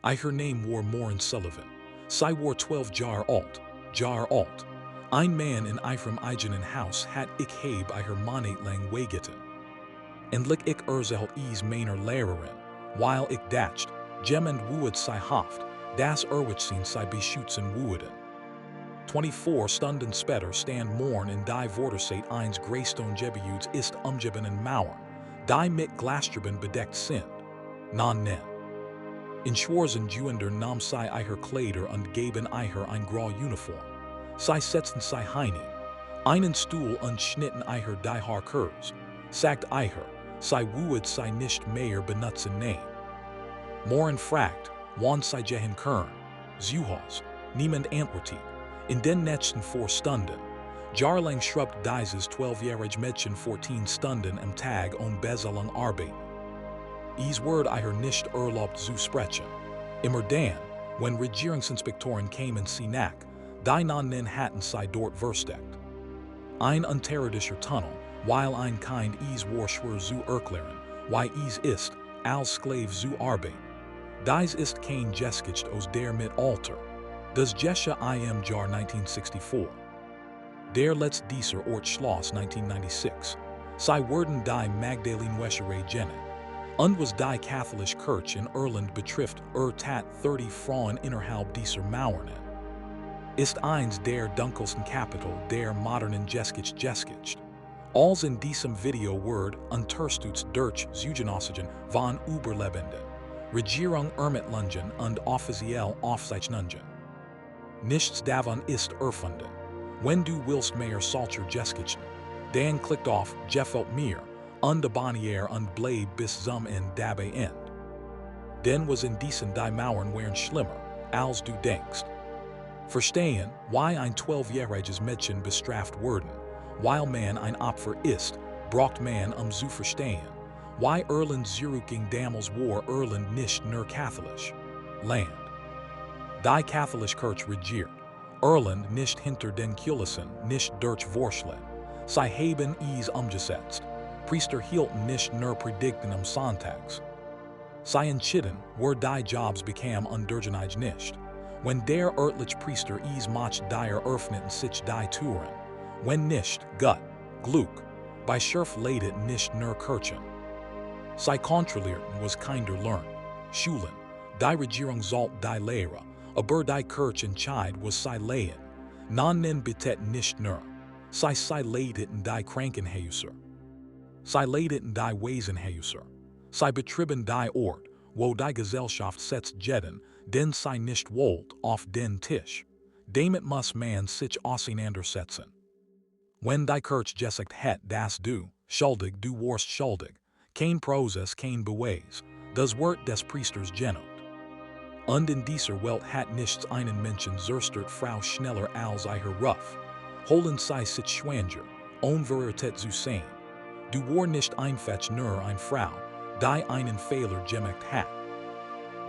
I her name war Morin Sullivan. Sy war 12 jar alt. Ein man in Eifram eigenen Haus hat ich heb I her monate lang wegeten. En lik ik erzelt is meiner Lehrerin, while ik dacht, jem and woed sy haft, das erwitsin sy beschützen woeden. 24 Stunden später stand morn in die Vordersate eins Greystone Jebuds ist umgeben en mauern, die mit Glasstreben bedeckt sind. Nonnen. In Schwarzen Juender nahm sy I her Kleider und geben I her ein grau Uniform. Sy setzten sy hinein. Einen Stuhl und schnitten I her die Haar Kurs. Sagt I her, sy woed sy nicht mehr benutzen nehmen. Morgen fragt, wann sy gehen können. Zuhause, niemand antwortet. In den nächsten 4 Stunden. Jahrlang schrubt dieses 12-jährige Mädchen 14 Stunden am Tag Bezahlung arbeiten. Is word I her nicht erlaubt zu sprechen. Immer dann, wenn Regierungsinspektoren kamen sie nach, die Nonnen hatten sie dort versteckt. Ein unterirdischer Tunnel, weil ein Kind is war schwer zu erklären, why is ist, als Sklave zu arbeiten. Dies ist kein Geschichte aus der Mittelalter. Das Geschichte im Jahr 1964. Der letzte dieser Ort Schloss 1996. Sie wurden die Magdalenen-Wäschereien. Und was die katholische Kirche in Irland betrifft, tat 30 Frauen innerhalb dieser Mauern. Ist eins der dunkelsten Kapitel der modernen Geschichte. Als in diesem Video wird unterstützt durch Zeugenaussichten von Überlebenden, Regierung Ermittlungen und offiziell Aufzeichnungen. Nichts davon ist erfunden. Wenn du willst mehr solcher Geschichten, dann klickt auf Gefällt mir und abonniere und bleib bis zum Ende dabei end. Denn was in diesen die Mauern wären schlimmer, als du denkst. Verstehen, why ein 12-jähriges Mädchen bestraft wurden, weil man ein Opfer ist, braucht man zu verstehen, why Irland zurückging damals war Irland nicht nur katholisch. Land. Die katholische Kirche regiert. Irland nicht hinter den Kulissen, nicht durch Vorschläge. Sie haben es umgesetzt. Priester hielten nicht nur Predigten am Sonntags. Sie entschieden, wo die Jobs bekamen und durchgeneigt nicht. Wenn der örtliche Priester es macht die öffneten sich die Türen. Wenn nicht, Gott, Glück, bei Schurf leidet nicht nur Kirchen. Sie kontrollierten was Kinder lernen. Schulen, die Regierung sollte die Lehre, aber die Kirche entscheid was sie lehen. Nonnen beteten nicht nur. Sie leideten die Krankenhäuser. Sie leideten die Waisenhäuser. Sie betrieben die Ort, wo die Gesellschaft setzt jeden, den sie nicht wollt, auf den Tisch. Damit muss man sich auseinandersetzen. Wenn die Kirche gesagt hat, dass du warst schuldig, kein Prozess, kein Beweis, das Wort des Priesters genut. Und in dieser Welt hat nichts einen Menschen zerstört Frau schneller als ihr Ruf. Holen sie sich schwanger, Veritat zu sehen. Du war nicht einfach nur eine Frau, die einen Fehler gemacht hat.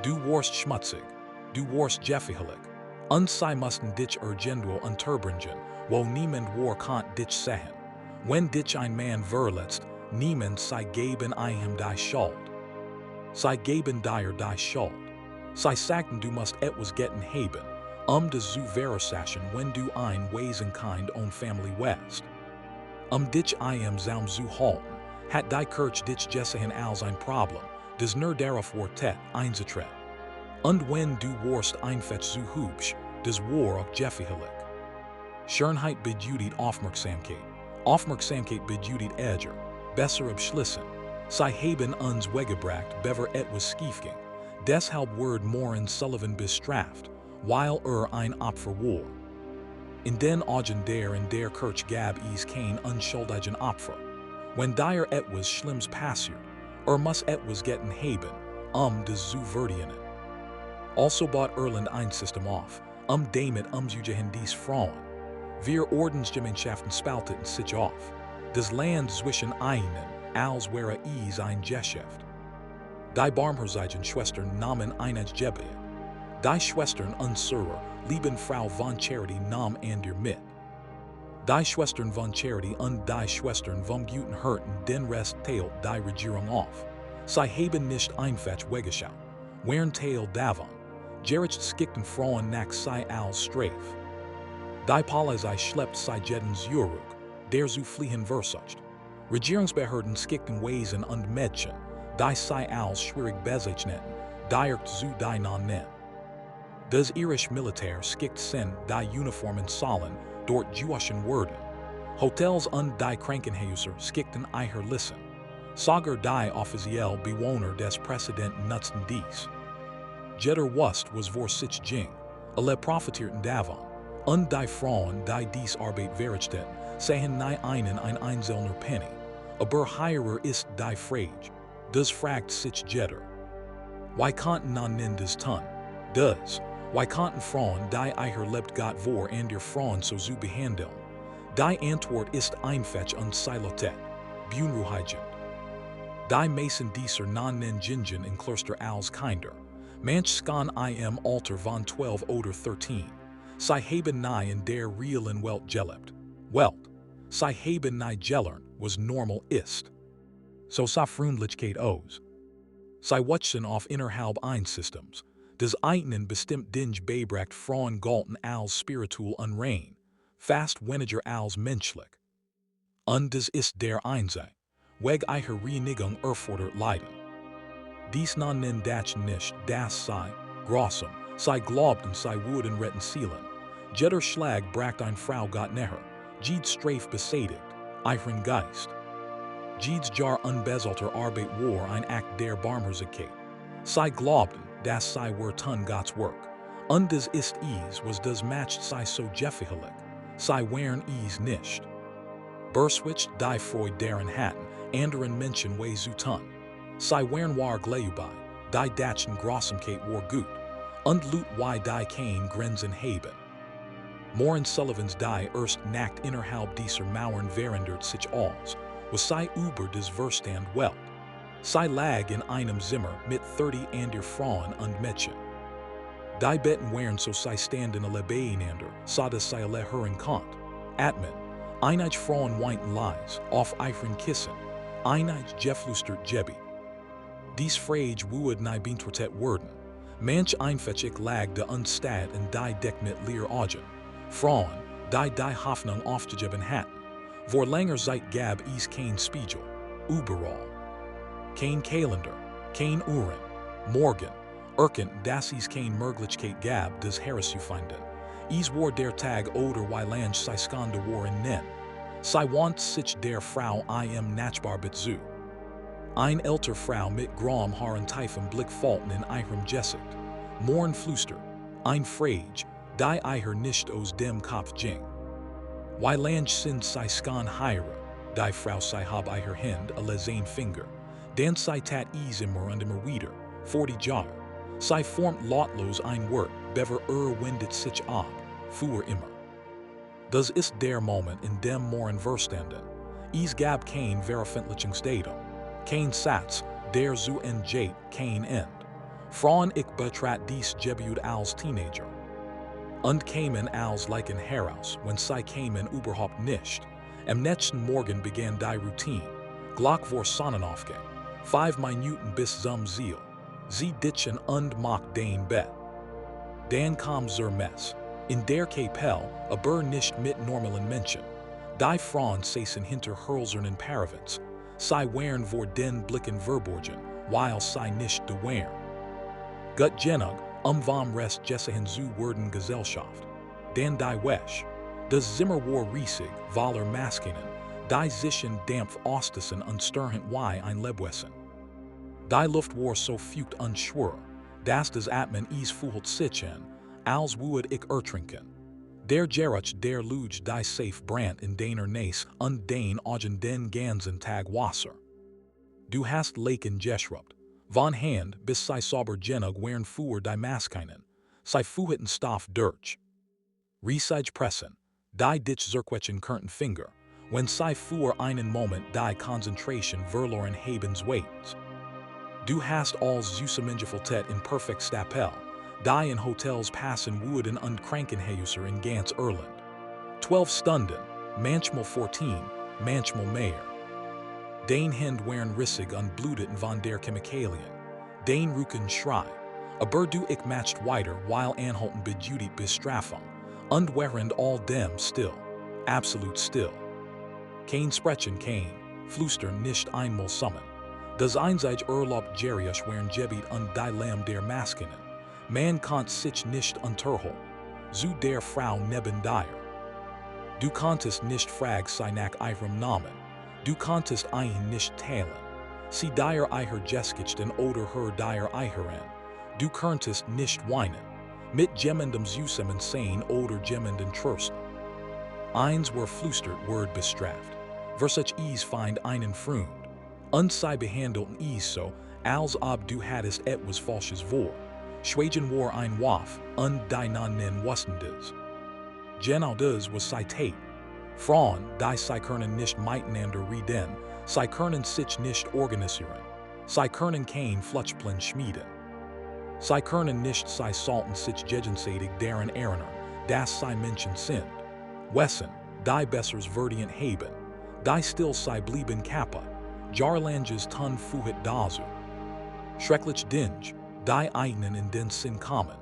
Du warst schmutzig, du warst gefährlich, und sie mussten dich irgendwo unterbringen, wo niemand war konnte dich sehen. Wenn dich ein Mann verletzt, niemand sie geben ihm die Schuld. Sie geben dir die Schuld. Sie sagten du musst etwas getan haben, das zu verursachen, wenn du ein Wesenkind und Family west. Dich Zaum zu halten, hat die Kirche dich gesehen als ein Problem, das nur darauf wartet, einzutreten. Und wenn du warst einfach zu hübsch, das war auch gefährlich. Schönheit bedeutet Aufmerksamkeit. Aufmerksamkeit bedeutet Ärger, besser abschließen. Sie haben uns weggebracht, bever etwas schief ging. Deshalb wird Morin Sullivan bestraft, weil ein Opfer war. In den Augen der in der Kirche gab es kein unschuldigen Opfer. Wenn dir etwas Schlimmes passiert, muss etwas getan haben, das zu verdienen. Also baut Irland ein System auf, damit umzugehen dies Frauen. Wir Ordensgemeinschaften spalteten sich auf. Das Land zwischen ihnen, als wäre es ein Geschäft. Die barmherzigen Schwestern nahmen eines Gebiet. Die Schwestern unserer lieben Frau von Charity nahm an der mit. Die Schwestern von Charity und die Schwestern vom Guten Hirten den Rest teilt die Regierung auf. Sie haben nicht einfach weggeschaut. Während Teil davon, Gerich skikten Frauen nach sei als Strafe. Die Polizei schleppt sei Jeden zurück, der zu fliehen versucht. Regierungsbehörden skikten Wesen und Mädchen, die sei als schwierig bezeichneten, direkt zu die Nonnen. Das irische Militär skickt sen die Uniformen zahlen, dort Jewischen wurden. Hotels und die Krankenhäuser skickten ihre Listen. Sogar die offiziell Bewohner des Präsidenten nutzten dies. Jeder wusste was vor sich ging, alle profitierten davon. Und die Frauen, die dies Arbeit verrichteten, sahen nie einen ein einzelner Penny. Aber hierer ist die Frage. Das fragt sich jeder. Why konnten Nonnen das tun? Das. Why konnten Frauen, die ihr lebt Gott vor und ihr Frauen so zu behandeln? Die Antwort ist einfach und Silotät. Beunruhigend. Die meisten dieser Nonnen gingen in Kloster als Kinder. Manch skan im Alter von 12 oder 13. Sie haben nie in der realen Welt gelebt. Welt. Sie haben nie gelernt, was normal ist. So sa Freundlichkeit aus. Sie watchen auf innerhalb Systems. Des eigenen bestimmt Dinge bebracht Frauen galten als spiritual unrein, fast weniger als menschlich. Und das ist der Einzige, weg ihrer Reinigung erfordert Leiden. Dies Nonnen dachten nicht, dass sie, grossem, sie glaubten sie würden retten Seelen. Jeder Schlag bracht eine Frau Gott näher, jed Strafe besätigt, ihren Geist. Jeds jar unbezelter Arbeit war ein Akt der Barmherzigkeit. Sie glaubten, dass sie tun Gottes Werk. Und das ist was das macht sie so jeffihelig. Sie wären nicht. Berswitcht die Freude deren hatten, anderen Menschen zu tun. Sie wären gläubig, die dachten Grossamkeit war gut. Und lut die kein Grenzen haben. Moren Sullivans die erst Nacht innerhalb dieser Mauern verändert sich aus, was sie über das Verstand Welt. Sie lag in einem Zimmer mit 30 andere Frauen und Mädchen. Die Betten wären so sie standen alle beieinander, so dass sie alle hören konnt. Atmen, einige Frauen weinten leise, auf ihren Kissen, einige geflüstert Jebi. Dies Frage würde nie beantwortet werden. Manch einfach lag de Unstad und die Deck mit leer Augen. Frauen, die Hoffnung aufgegeben hatten. Vor langer Zeit gab es kein Spiegel, überall. Kein Kalender, kein Uhren, morgen, erkend dass es kein Möglichkeit gab, das herauszufinden. Es war der Tag oder weiland sie skande waren nen. Sie want sich der Frau im Nachbarbeit zu. Ein ältere Frau mit grauem Haar und tiefem Blick falten in ihrem Gesicht. Morn flüstert, ein Frage, die ihr nicht aus dem Kopf ging. Weiland sind sie skan heire, die Frau sie hab ihr Hand alle sein Finger. Dan sie tat immer und immer wieder, 40 Jahre. Sie formt lautlos ein Wort, bever wendet sich ab, fuhr immer. Das ist der Moment in dem Moren verstanden. Es gab kein Veröffentlichungsdatum, kein Satz, der zu entgeht, kein End. Frauen ich betrat dies Gebut als Teenager. Und kamen als Leichen heraus, wenn sie kamen überhaupt nicht. Am nächsten Morgen begann die Routine. Glock vor Sonnenaufgang. 5 Minuten bis zum Ziel. Sie ditchen und macht den Bett. Dan kam zur Mess. In der Kapelle, aber nicht mit normalen Menschen. Die Frauen saßen hinter hölzernen Paravents. Sie wären vor den Blicken verborgen, weil sie nicht da wären. Gut genug, vom Rest Jessahin zu wurden Gesellschaft. Dan die Wesch. Das Zimmer war riesig, weil Maskinen, die sich in Dampf austassen und störend wie ein Lebewesen. Die Luft war so feucht und schwer, dass das Atmen es fühlt sich an, als würde ich ertrinken. Der Geruch der Luge die safe brand in deiner Nase und den Augen den ganzen Tag Wasser. Du hast Laken geschrubbt. Von Hand bis sie sauber genug wären für die Maskinen. Sie fuhrten Stoff durch. Riesig pressen, die dich zerquetschen könnten Finger, wenn sie für einen Moment die Konzentration verloren habens waitens. Du hast als Zusammengefühltheit in perfekt Stapel, die in Hotels passen würden und Krankenhäuser in ganz Irland. 12 Stunden, manchmal 14, manchmal mehr. Den Hand wären rissig und bluteten von der Chemikalien. Den Rücken schrei. Aber du ik matched wider while anhalten beduty bestraffung, und während all dem still, absolut still. Kein Sprechen kein, Fluster nicht einmal summen. Das einsige Urlaub Jerius wären Jebit und die Lam der Maskinen. Man konnt sich nicht unterhol. Zu der Frau neben dir. Du konntest nicht frag sie nach ihrem Namen. Du konntest ihn nicht teilen. Sie dir ihr Geskichten oder her dir ihren. Du könntest nicht weinen. Mit jemandem zusammen sein oder jemanden trösten. Eins war flüstert word bestraft. Versuch is find einen Freund. Und sie behandelten is so, als ob du hattest etwas Falsches vor. Schweigen war ein Waf, und die Nonnen wussten das. Genau das was sie tat. Frauen, die sie können nicht miteinander reden, sie können sich nicht organisieren. Sie können kein Flutschplan schmieden. Sie können nicht sie sollten sich gegenseitig daran erinnern, dass sie Menschen sind. Wessen, die bessers verdient haben, die still sie blieben kaputt, Jarlanges ton fuhet dazu. Schrecklich Dinge, die eignen in den Sinn kamen.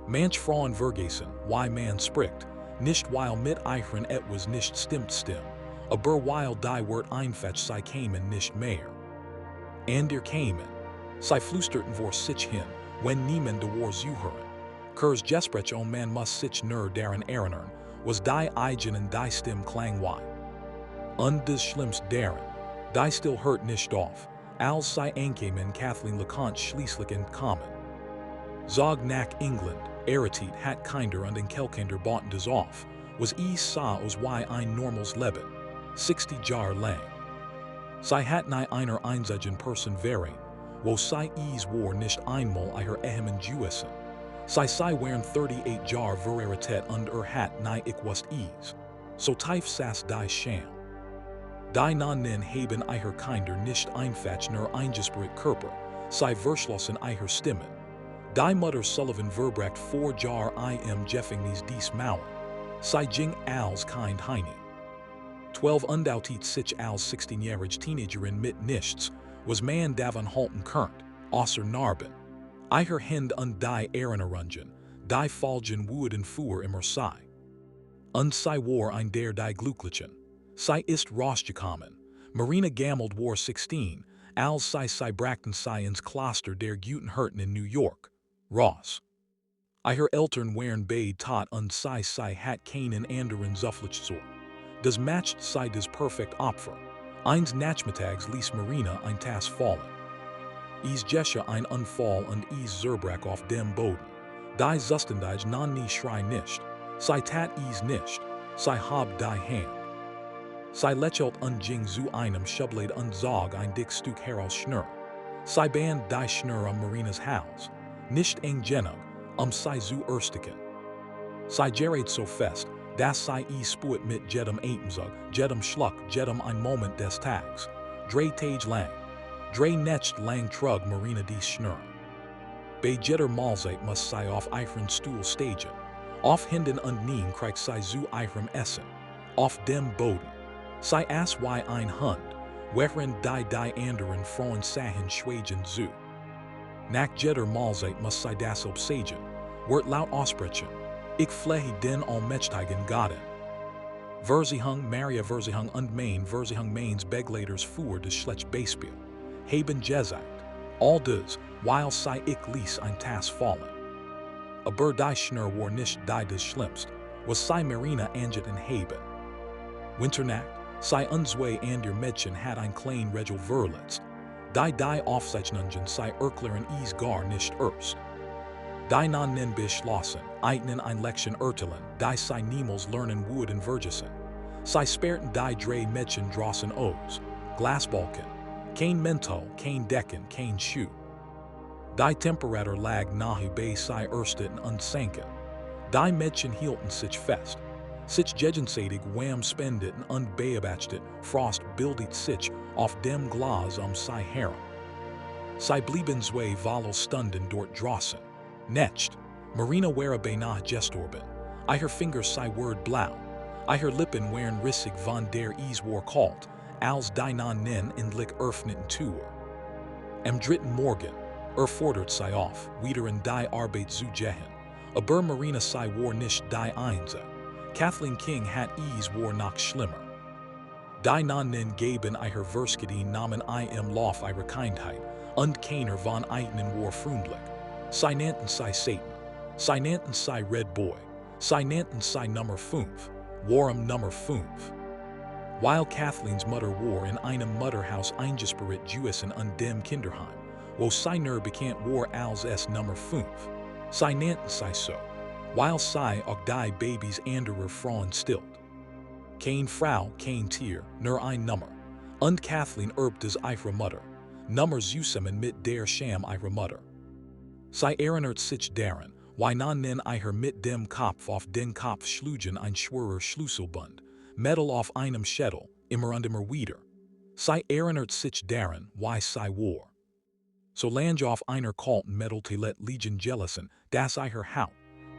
Manch Frauen vergessen, why man spricht, nicht weil mit ihren etwas nicht stimmt, aber weil die Wort einfetch sie kamen nicht mehr. Ander kamen, sie flüsterten vor sich hin, wenn niemand de war zuhören. Kurs Gesprech man muss sich nur daran erinnern, was die eigenen die Stimme klang wie. Und das Schlimmste daran, die still hört nicht auf, als sie ankamen Kathleen LeConte schließlich entkommen. Zog nach England, Eritit hat kinder und enkelkinder bauten das auf, was sah aus wie ein normals Leben, 60 Jahre lang. Sie hat nie einer einzigen Person wären, wo sie war nicht einmal ihr ehemann Jewesen. Sie wären 38 Jahre Veraritet und hat nie ich wust so tief saß die Scham. Die Nonnen haben ihre Kinder nicht einfach nur eingesperrt Körper, sie verschlossen ihre Stimmen. Die Mutter Sullivan verbrecht 4 Jahre im Gefängnis dies Mauern. Sie ging als Kind hinein. 12 undautet sich als 16-jährige Teenagerin mit nichts, was man davon halten könnt, außer Narben. Ihre Hände und die Erinnerungen, die falschen wurden für immer sei. Und sie war ein der die Glücklichen. Sie ist rausgekommen. Marina Gammeld war 16, als sie brachten sie ins Kloster der Guten Hirten in New York. Ross. Ihre Eltern waren beide tot und sie hat keinen anderen Zufluchtsort. Das matcht sie das perfekt Opfer. Eins Nachmittags ließ Marina ein Tass fallen. Is Jesche ein Unfall und is Zerbrach auf dem Boden. Die Zustandige non nie schrei nicht. Sie tat is nicht. Sie hab die Hand. Sie lächelt und ging zu einem Schubladen und zog ein dick Stück heraus Schnur. Sie band die Schnur Marinas Haus. Nicht eng genug, sie zu ersticken. Sie gerät so fest, dass sie spürt mit jedem Atemzug, jedem Schluck, jedem ein Moment des Tags. 3 Tage lang. 3 Nächte lang trug Marina die Schnur. Bei jeder Mahlzeit muss sie auf ihren Stuhl stehen. Auf Händen und Knien kriegt sie zu ihrem Essen. Auf dem Boden. Sie aß wie ein Hund, während die anderen Frauen sahen schweigen zu. Nach jeder Mahlzeit muss sie das obsagen, wird laut aussprechen. Ich flehe den allmächtigen Gotten. Versicherung Maria Versicherung und mein Versicherung meines Begleiters für das schlechte Beispiel. Haben gesagt, all das, weil sie ich ließ ein Tass fallen. Aber die Schnur war nicht die das Schlimmste, was sie Marina angeten haben. Winternacht, sie unzwei ander Mädchen hat ein klein Regel verletzt. Die Aufzeichnungen sei erklären is gar nicht erst. Die Nonnen beschlossen, eignen ein Lection urteilen, die sei niemals lernen würden vergessen. Sie sperrten die 3 Mädchen draußen aus, Glasbalken, kein Mental, kein Decken, kein Schuh. Die Temperatur lag nahe bei sie ersteten und sanken. Die Mädchen hielten sich fest. Sich gegenseitig wärm spendeten und beobachtet, Frost bildet sich auf dem Glas sie herum. Sie blieben 2 Stunden dort draußen. Nicht, Marina wäre beinahe gestorben. Ihre Finger sei word blau. Ihre Lippen wären rissig von der war kalt, als die Nonnen endlich öffneten Tür. Am dritten Morgen, Fordert sei auf, wieder in die Arbeit zu gehen. Aber Marina sei war nicht die Einzige. Kathleen King hat es war noch schlimmer. Die Nonnen gaben ihrer Verskedi Namen im Lauf ihrer Kindheit, und keiner von ihnen war freundlich. Sie nannten sei Satan, sie nannten sei Red Boy, sie nannten sei Nummer 5, warum Nummer 5? Weil Kathleen's Mutter war in einem Mutterhaus eingesperrt gewesen und dem Kinderheim, wo sie nur bekannt war als Nummer 5. Sie nannten sei so, weil sie auch die Babys anderer Frauen stillt. Kein Frau, kein Tier, nur ein Nummer. Und Kathleen erbt es ihre Mutter. Nummer zusammen mit der Scham ihrer Mutter. Sie erinnert sich daran, wie Nonnen ihr mit dem Kopf auf den Kopf schlugen ein schwerer Schlüsselbund, Metal auf einem Schädel, immer und immer wieder. Sie erinnert sich daran, wie sie war. Solange auf einer kalten Metal Telet liegen gelassen, das ihr Haut,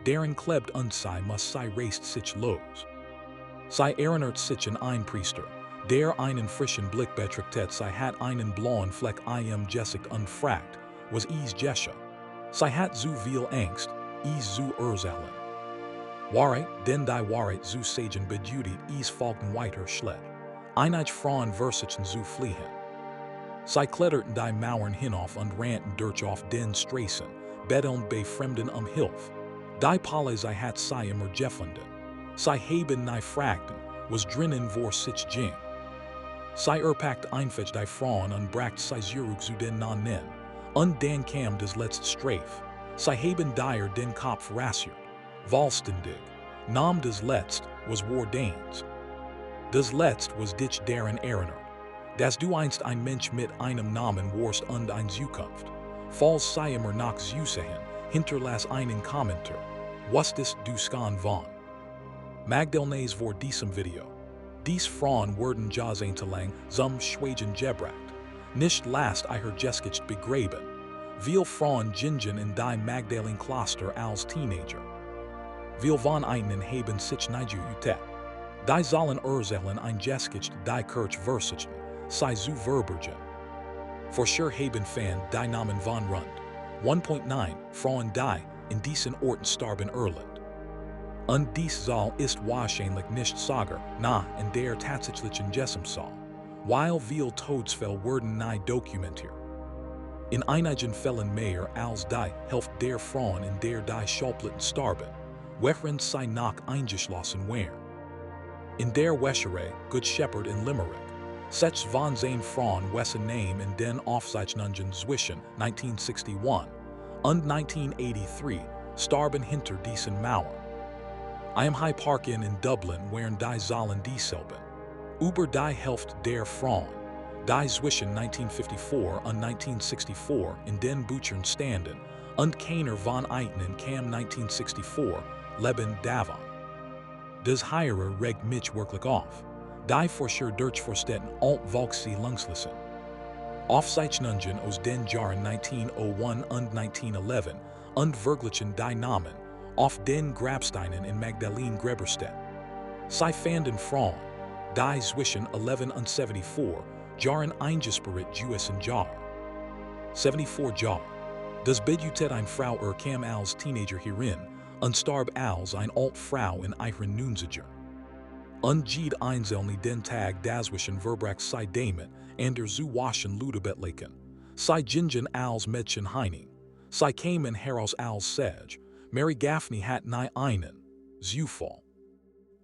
deren klebt und sie muss sie reißt sich los. Sie erinnert sich an ein Priester, der einen frischen Blick betrachtet, sie hat einen blauen Fleck im Gesicht und fragt, was is Jesha? Sie hat zu viel Angst, is zu erzählen. Wahrheit, denn die Wahrheit zu sagen bedeutet is folgen weiter schlecht. Einige Frauen versichen zu fliehen. Sie kletterten die Mauern hinauf und rannten durch auf den Straßen, betteln bei Fremden Hilfe. Die Polizei hat sie immer gefunden. Sie haben nie fragten, was drinnen vor sich ging. Sie erpackt einfach die Frauen und bracht sie zurück zu den Nonnen. Und dann kam das letzte Streif. Sie haben dir den Kopf rasiert. Vollständig. Nam das Letzt was war deins. Das Letzt was dich daran erinnert, dass du einst ein Mensch mit einem Namen warst und eine Zukunft. Falls sie immer nach zusehen, hinterlass einen Kommentar. Wusstest du schon von Magdalenes vor diesem Video? Diese Frauen wurden jahrzehntelang zum Schweigen gebracht. Nicht lasst ihr Geschichte begraben. Viele Frauen gingen in die Magdalen-Kloster als Teenager. Viele von ihnen haben sich nicht geütet. Die sollen erzählen ein Geschichte die Kirche versichten, sei zu verbergen. For sure haben fan die Namen von rund 1.9 Frauen die in diesen Orten starben Irland. Und dies soll ist wahrscheinlich nicht sagen, na in der tatsächlichen Gesamtzahl, weil viele Todesfälle wurden nie dokumentiert. In einigen Fällen mehr als die Hälfte der Frauen in der die Schallplatten starben, während sie noch eingeschlossen waren. In der Wäscherei Good Shepherd in Limerick, sechs von seinen Frauen wessen Namen in den Aufzeichnungen zwischen 1961 und 1983 starben hinter diesen Mauern. Im High Park Inn in Dublin waren die Zahlen dieselben. Über die Hälfte der Frauen, die zwischen 1954 und 1964 in den Büchern standen, und keiner von ihnen kam 1964 leben davon. Das Heire regt mich wirklich auf. Die Forscher durchforsteten alt Volksversammlungslisten. Aufzeichnungen aus den Jahren 1901 und 1911 und verglichen die Namen auf den Grabsteinen in Magdalenen-Gräberstädt. Sie fanden Frauen, die zwischen 11 und 74 Jahren eingesperrt gewesen waren. 74 Jahre. Das bedeutet eine Frau kam als Teenager hierin und starb als eine alte Frau in ihren 90ern. Und jede einzelne den Tag dazwischen verbracht sie damit, anders zu waschen Ludebettlichen. Sie gingen als Mädchen hinein. Sie kamen heraus als Sedge. Mary Gaffney hat nie einen Zufall.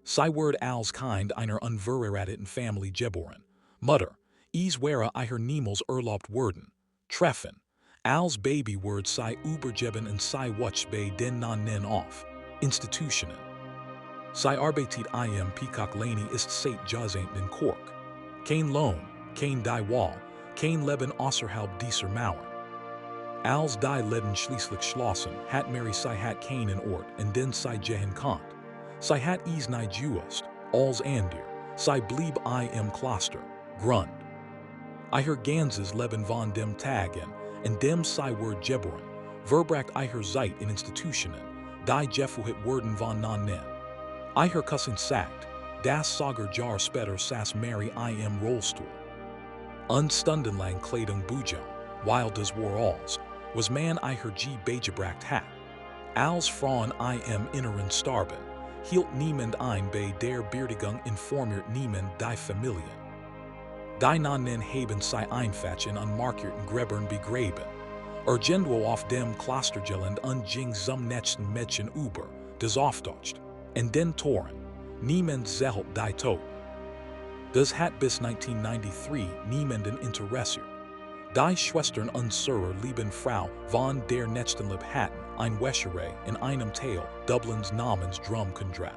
Sie wurde als Kind einer unverheirateten Familie geboren. Mutter, es wäre ihr niemals erlaubt worden. Treffen. Als Baby wurde sie übergeben und sie wuchs bei den Nonnen auf. Institutionen. Sie arbeitet im Peacock Lane ist seit Jahrzehnten in Cork. Kein Lohn, kein die Wall, kein Leben außerhalb dieser Mauern. Als die Läden schließlich schlossen, hat Mary sie hat keinen Ort, in den sie gehen konnte. Sie hat es nicht gewusst, als ander, sie blieb im Kloster, Grund. Ihr ganzes Leben von dem Tag in dem sie wurde geboren, verbracht ihr Zeit in Institutionen, die geführt wurden von Nonnen. Ihr Cousin sagt, das sogar Jahr später saß Mary im Rollstuhl. Und stundenlang Kleidung buchen, weil das war alles, was man her G begebracht hat. Als Frauen im Inneren starben, hielt niemand ein bei der Beerdigung informiert niemand die Familien. Die Nonnen haben sie einfach in unmarkierten Gräbern begraben. Irgendwo auf dem Klostergelände ging zum nächsten Mädchen über, das aufdeutscht, und den Toren, niemand zählt die Toten. Das hat bis 1993 niemanden interessiert. Die Schwestern unserer lieben Frau von der Nächstenliebe hatten eine Wäscherei in einem Teil Dublins namens Drumcondra.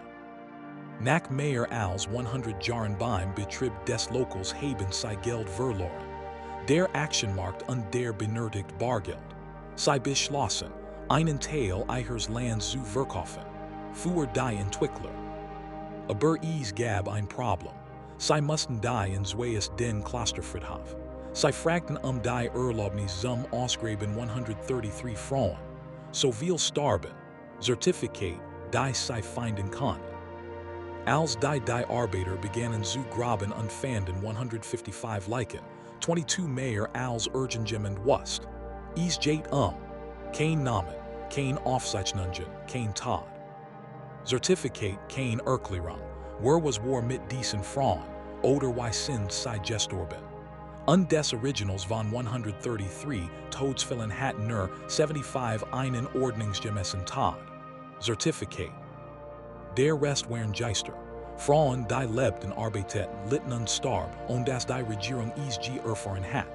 Nach mehr als 100 Jahren beim Betrieb des Lokals haben sie Geld verloren. Der Aktienmarkt und der benötigt Bargeld. Sie beschlossen, einen Teil ihres Landes zu verkaufen, für die Entwickler. Aber es gab ein Problem. Sie mussten die in Zweis den Klosterfriedhof. Sie fragten die Erlaubnis zum Ausgraben 133 Frauen. So viel starben, Certifikat, die sie finden konnten. Als die Arbeiter begannen zu graben und fanden 155 Leichen, 22 mehr als irgendjemand wusste. Es geht kein Namen, kein Aufzeichnungen, kein Tod. Certifikat, kein Erklärung, wer was mit diesen Frauen, oder wie sind sie gestorben. Und des Originals von 133 Todesfällen hatten nur 75 einen ordnungsgemäßen Tod. Certifikat. Der Rest waren Geister. Frauen, die lebten, arbeiteten, litten und starb, und dass die Regierung es erfahren hat.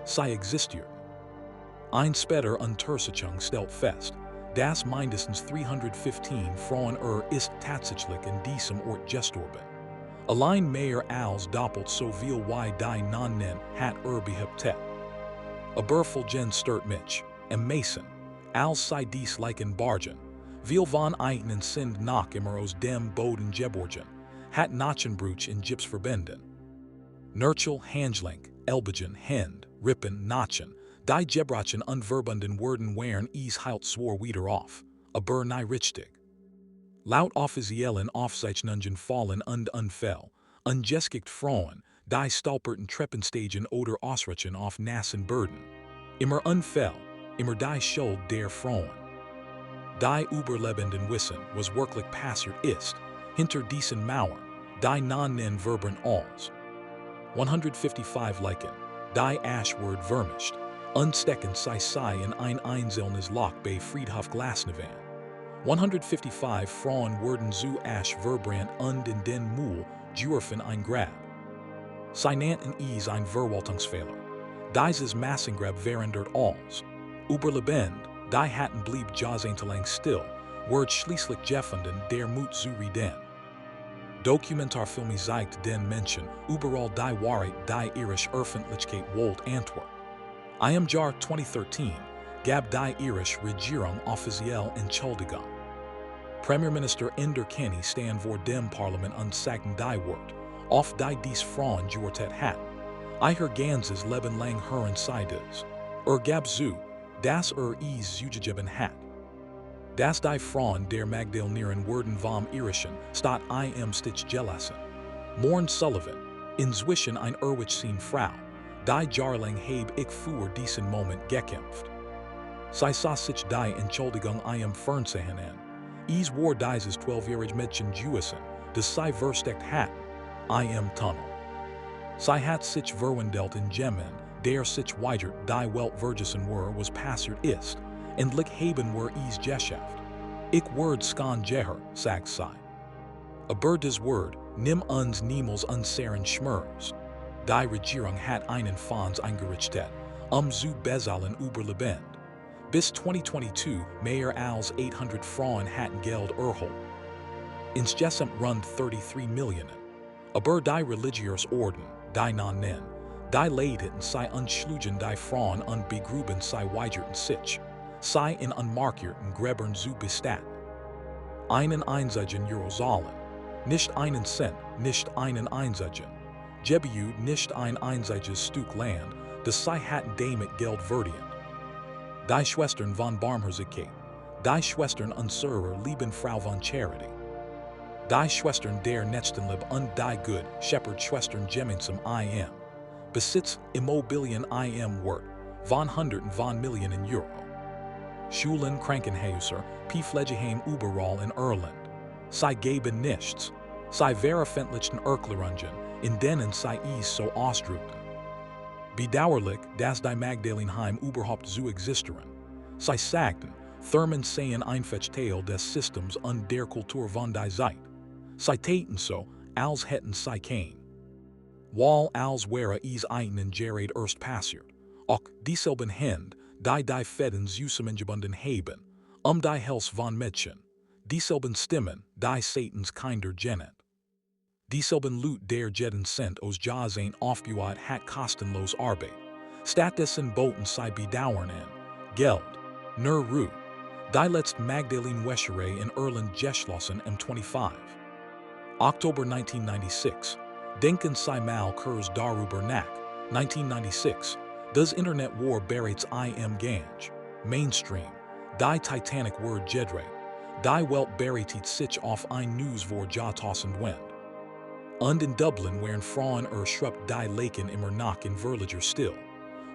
Sie existierten. Ein später Untersuchung stellt fest, dass mindestens 315 Frauen ist tatsächlich in diesem Ort gestorben. Allein mehr als doppelt so viel wie die Nonnen hat behauptet. Aber folgen stört mich, im Mason, als sie dies Leichen bargen, viel von ihnen sind noch immer aus dem Boden geborgen, hat Nachenbruch in Gips verbunden. Nurchel, Handgelenk, Elbegen, Hand, Rippen, Nachen, die gebrochen unverbunden wurden waren es halt zwar wieder auf, aber nie richtig. Laut offiziellen Aufzeichnungen fallen und Unfall, ungeschickt Frauen, die stolperten Treppenstegen oder ausrutschten auf nassen Böden. Immer Unfall, immer die Schuld der Frauen. Die Überlebenden wissen, was wirklich passiert ist, hinter diesen Mauern, die Nonnen verbren als. 155 Leichen, die Ashword vermischt, unstecken sie in ein einzelnes Loch bei Friedhof Glasnevin. 155 Frauen wurden zu Asch verbrannt und in den Müll geworfen ein Grab. Sie nannten es ein Verwaltungsfehler. Dieses Massengrab waren dort als. Überlebend, die hatten blieb jahrzehntelang still, wurd schließlich gefunden der Mut zu reden. Dokumentarfilme zeigt den Menschen überall die Wahrheit die irische Öffentlichkeit wollt antworten. Im Jahr 2013 gab die irische Regierung offiziell Entschädigung. Premierminister Ender Kenny stand vor dem Parlament und sagten die Wort, auf die dies Frauen geurteilt hatten. Ihr ganzes Leben lang hören sie das. Gab zu, dass es zugegeben hat. Dass die Frauen der Magdalenen wurden vom irischen Staat im Stich gelassen. Morn Sullivan, inzwischen ein erwachsene Frau, die jahrelang heb ich für diesen Moment gekämpft. Sie sah sich die Entschuldigung im Fernsehen an. Es war dieses 12-jährige Mädchen gewesen, das sie versteckt hatten, im Tunnel. Sie hat sich verwandelt in Gemmen, der sich weigert die Welt vergessen was passiert ist, endlich haben es geschafft. Ich word skan geher, sagt sie. Aber das Wort, nimm uns niemals unseren Schmerz. Die Regierung hat einen Fonds eingerichtet, zu bezahlen Überlebend. Bis 2022 mehr als 800 Frauen hatten Geld erhalten. Insgesamt rund 33 Millionen. Aber die religiöse Orden, die Nonnen, die leideten sie unschlugen die Frauen und begruben sie weigerten sich, sie in unmarkierten Gräbern zu bestatten. Einen einzigen Jerusalem, nicht einen Cent, nicht einen einzigen. Gebiut nicht ein einziges Stück Land, das sie hatten damit Geld verdient. Die Schwestern von Barmherzigkeit, die Schwestern unserer lieben Frau von Charity, die Schwestern der Nächstenliebe und die Good Shepherd Schwestern gemeinsam besitzt Immobilien wert von Hunderten von Millionen Euro. Schulen Krankenhäuser, Pflegeheim überall in Irland. Sie geben nichts. Sie veröffentlichten Erklärungen, in denen sie es so ausdrückten. Bedauerlich, dass die Magdalenenheim überhaupt so existieren. Sie sagten, Thurman seien einfach Teil des Systems und der Kultur von die Zeit. Sie täten so, als hätten sie kein. Wall als wäre es ihnen gerade erst passiert. Auch dieselben Hände, die Fäden zusammengebunden haben, die Hels von Mädchen. Dieselben Stimmen, die Satans Kinder genannt. Dieselben Lut der Jeden sind aus Jahren aufgewacht hat kostenlos Arbeit. Stattdessen boten sie Bedauern an, Geld, nur Ruhe. Die letzte Magdalenen-Wäscherei in Irland geschlossen im 25. Oktober 1996. Denken Sie mal kurz darüber nach. 1996. Das Internet war bereits im Gange. Mainstream. Die Titanic wurde gedreht. Die Welt bereitet sich auf ein neues Jahrtausend. Und in Dublin waren Frauen erschöpft die Laken immer noch in Verleger still.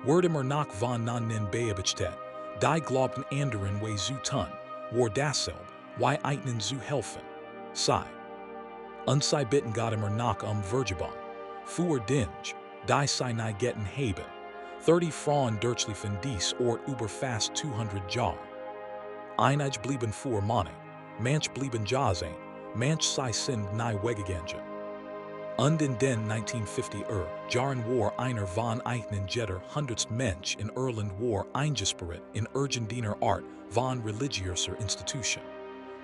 Word immer noch von Nonnen beobachtet, die glaubten anderen way zu tun, war dasselbe, wie ihnen zu helfen. Sei. Und sie bitten Gott immer noch Vergebung. Für Dinge, die sie nicht getten haben. 30 Frauen durchliefen dies Ort über fast 200 Jahre. Einige blieben für Money, manch blieben Jahren, manch sie sind nie weggegangen. Und in den 1950er Jahren war einer von ihnen jeder 100. Mensch in Irland war eingesperrt in irgendeiner Art von religiöser Institution.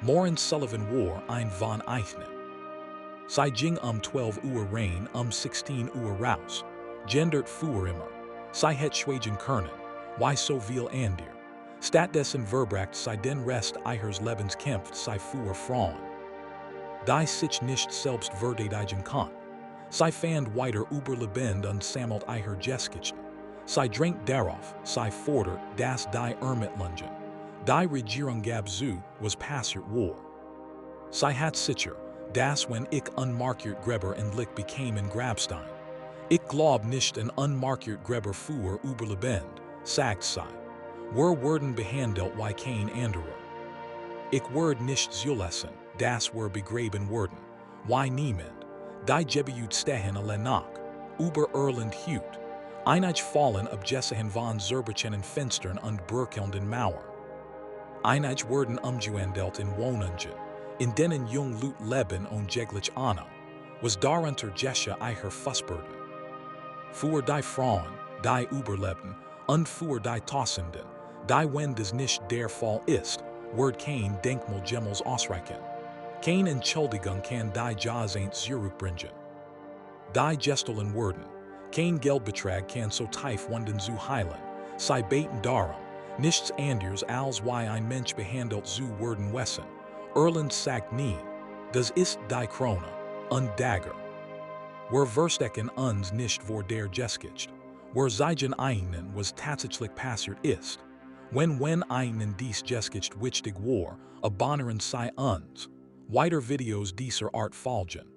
Morin Sullivan war ein von ihnen. Sie ging 12 Uhr rein 16 Uhr raus, gendert für immer. Sie het schweigen können, wie so viel ander. Stattdessen verbracht sie den Rest ihres Lebens kämpft sie für Frauen. Die sich nicht selbst verteidigen kann. Sie fand weiter Überlebende und sammelt ihre Geschichten. Sie drängt darauf, sie fordert, dass die Ermittlungen. Die Regierung gab zu, was passiert war. Sie hat sicher, dass wenn ich unmarkiert Gräber in Lick bekämen Grabstein. Ich glaub nicht an unmarkiert Gräber für Überlebende, sagt sie. Wir werden behandelt wie kein anderer. Ich werde nicht zulassen, dass wir begraben werden, wie niemand. Die Gebeut stehen allein noch, über Irland hut. Einige fallen abgesehen von zerbrochenen Fenstern und bröckelnden Mauern. Einige werden umgewandelt in Wohnungen, in denen jung Lut leben und jeglich Annahme, was darunter Gesche ihrer Fußböden. Für die Frauen, die Überlebenden, und für die Tausenden, die wenn das nicht der Fall ist, wird kein Denkmal jemals ausreichen. Keine Entschuldigung kann die Jahrzehnte zurückbringen. Die gestohlen wurden, kein Geldbetrag kann so tief wenden zu heilen, sie beten darum, nichts anderes als wie ein Mensch behandelt zu werden wissen. Irland sagt nie, das ist die Krone, und Dagger. Wir verstecken uns nicht vor der Geschichte, wir zeigen ihnen, was tatsächlich passiert ist. Wenn ihnen dies Geschichte wichtig war, abonnieren sie uns. Weiter Videos dieser Art folgen.